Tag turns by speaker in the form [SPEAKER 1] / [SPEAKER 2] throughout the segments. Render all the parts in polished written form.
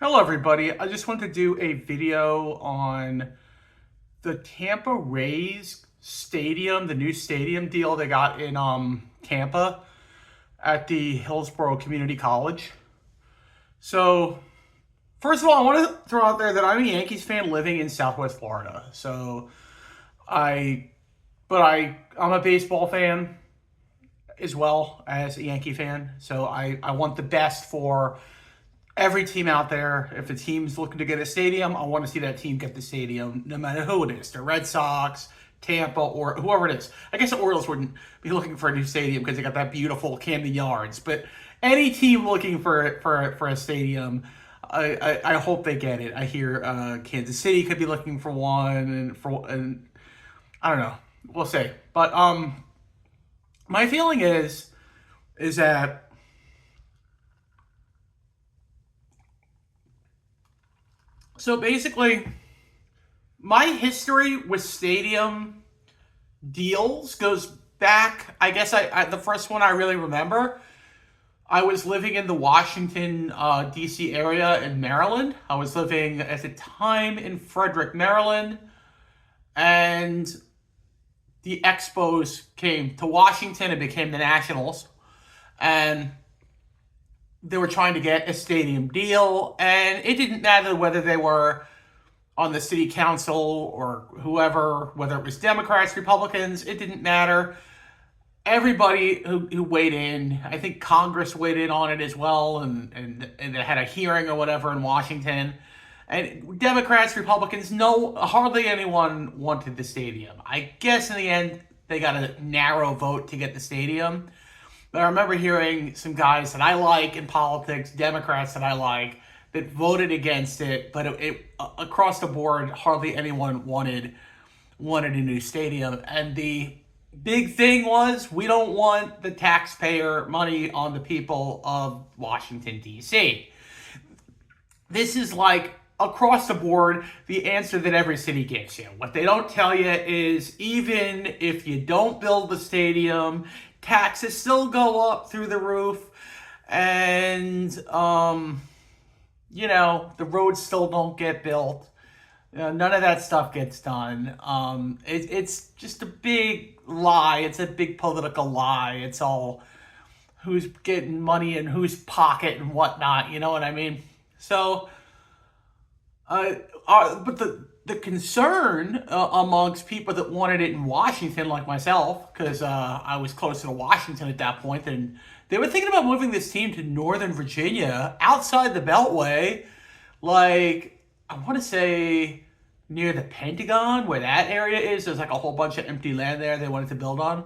[SPEAKER 1] Hello everybody, I just wanted to do a video on the Tampa Rays stadium, the new stadium deal they got in Tampa at the Hillsborough Community College. So, first of all, I want to throw out there that I'm a Yankees fan living in Southwest Florida. I I'm a baseball fan as well as a Yankee fan. So I want the best for every team out there. If a team's looking to get a stadium, I want to see that team get the stadium, no matter who it is. The Red Sox, Tampa, or whoever it is. I guess the Orioles wouldn't be looking for a new stadium because they got that beautiful Camden Yards. But any team looking for a stadium, I hope they get it. I hear Kansas City could be looking for one, and I don't know. We'll see. But my feeling is that so basically, my history with stadium deals goes back. I guess the first one I really remember, I was living in the Washington, D.C. area in Maryland. I was living at the time in Frederick, Maryland, and the Expos came to Washington and became the Nationals, and they were trying to get a stadium deal, and it didn't matter whether they were on the city council or whoever, whether it was Democrats, Republicans, it didn't matter. Everybody who weighed in, I think Congress weighed in on it as well, and they had a hearing or whatever in Washington. And Democrats, Republicans, no, hardly anyone wanted the stadium. I guess in the end, they got a narrow vote to get the stadium. But I remember hearing some guys that I like in politics, Democrats that I like, that voted against it. But it across the board, hardly anyone wanted a new stadium. And the big thing was, we don't want the taxpayer money on the people of Washington, D.C. This is like across the board the answer that every city gives you. What they don't tell you is, even if you don't build the stadium, taxes still go up through the roof, and the roads still don't get built. None of that stuff gets done. It's just a big lie. It's a big political lie. It's all who's getting money in whose pocket and whatnot. You know what I mean? So, but the concern amongst people that wanted it in Washington, like myself, because I was closer to Washington at that point, and they were thinking about moving this team to Northern Virginia, outside the Beltway, like, I want to say near the Pentagon, where that area is. There's like a whole bunch of empty land there they wanted to build on,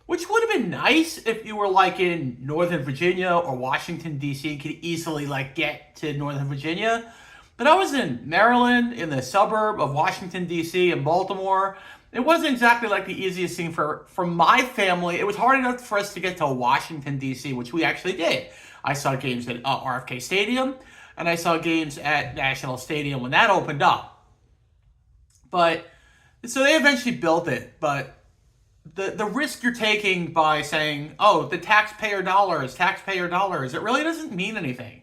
[SPEAKER 1] which would have been nice if you were like in Northern Virginia or Washington, D.C., and could easily like get to Northern Virginia. But I was in Maryland, in the suburb of Washington, D.C., and Baltimore. It wasn't exactly like the easiest thing for my family. It was hard enough for us to get to Washington, D.C., which we actually did. I saw games at RFK Stadium, and I saw games at National Stadium when that opened up. But, so they eventually built it, but the risk you're taking by saying, oh, the taxpayer dollars, it really doesn't mean anything.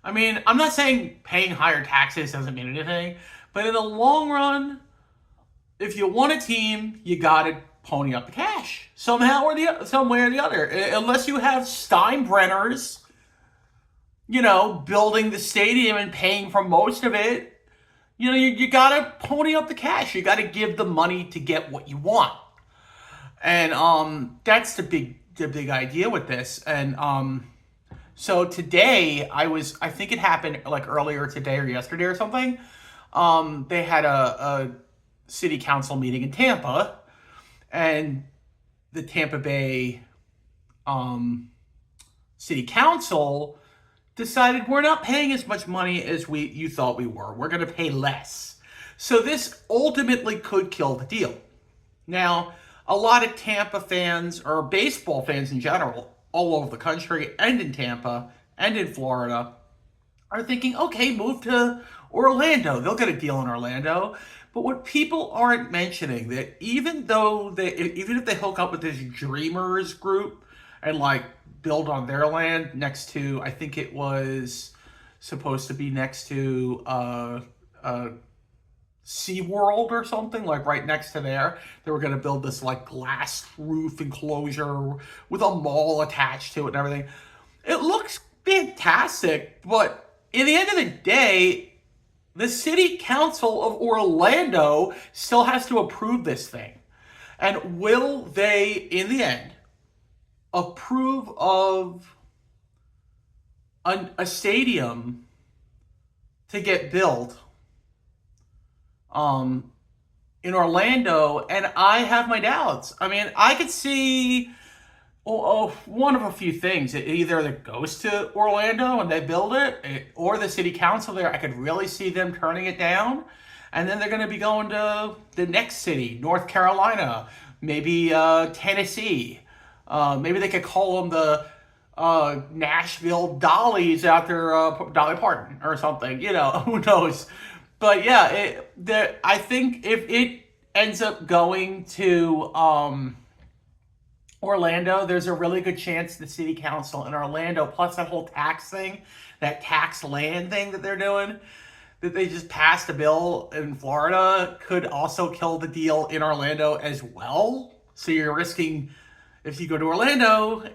[SPEAKER 1] I mean, I'm not saying paying higher taxes doesn't mean anything, but in the long run, if you want a team, you gotta pony up the cash somehow or some way or the other. Unless you have Steinbrenners, building the stadium and paying for most of it, you gotta pony up the cash. You gotta give the money to get what you want, and that's the big idea with this. And so today, I think it happened like earlier today or yesterday or something. They had a city council meeting in Tampa, and the Tampa Bay city council decided, we're not paying as much money as you thought we were. We're going to pay less. So this ultimately could kill the deal. Now, a lot of Tampa fans, or baseball fans in general, all over the country and in Tampa and in Florida, are thinking, okay, move to Orlando. They'll get a deal in Orlando. But what people aren't mentioning, that even if they hook up with this Dreamers group and like build on their land next to, I think it was supposed to be next to SeaWorld or something, like right next to there. They were going to build this like glass roof enclosure with a mall attached to it and everything. It looks fantastic, but in the end of the day, the city council of Orlando still has to approve this thing. And will they, in the end, approve of a stadium to get built in Orlando? And I have my doubts. I mean, I could see one of a few things. Either it goes to Orlando and they build it, or the city council there. I could really see them turning it down. And then they're going to be going to the next city, North Carolina, maybe Tennessee. Maybe they could call them the Nashville Dollies after Dolly Parton or something. You know, who knows? But yeah, I think if it ends up going to Orlando, there's a really good chance the city council in Orlando, plus that whole tax thing, that tax land thing that they're doing, that they just passed a bill in Florida, could also kill the deal in Orlando as well. So you're risking, if you go to Orlando,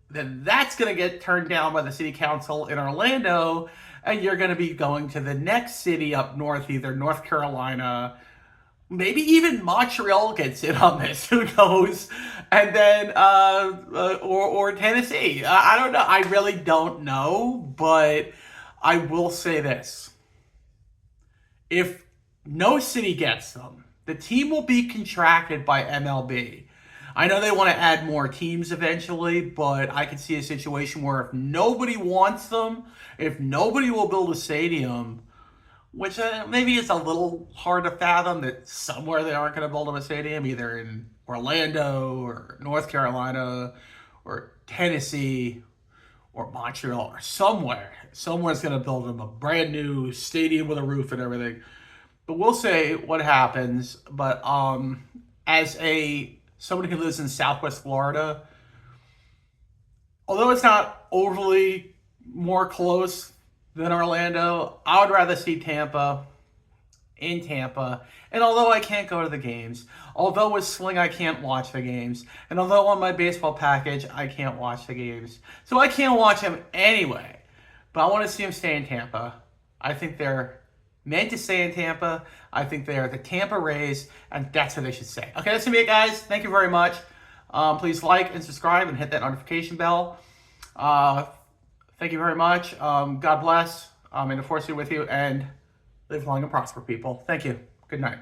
[SPEAKER 1] then that's going to get turned down by the city council in Orlando, and you're going to be going to the next city up north, either North Carolina, maybe even Montreal gets in on this, who knows? And then, or Tennessee. I don't know. I really don't know, but I will say this. If no city gets them, the team will be contracted by MLB. I know they want to add more teams eventually, but I could see a situation where if nobody wants them, if nobody will build a stadium, which maybe it's a little hard to fathom that somewhere they aren't going to build them a stadium, either in Orlando or North Carolina or Tennessee or Montreal or somewhere. Somewhere's going to build them a brand new stadium with a roof and everything. But we'll say what happens. But as somebody who lives in Southwest Florida, although it's not overly more close than Orlando, I would rather see Tampa in Tampa. And although I can't go to the games, although with Sling I can't watch the games, and although on my baseball package I can't watch the games, so I can't watch them anyway. But I want to see them stay in Tampa. I think they're meant to stay in Tampa. I think they are the Tampa Rays, and that's what they should say. Okay, that's going to be it, guys. Thank you very much. Please like and subscribe and hit that notification bell. Thank you very much. God bless. May the force be with you, and live long and prosper, people. Thank you. Good night.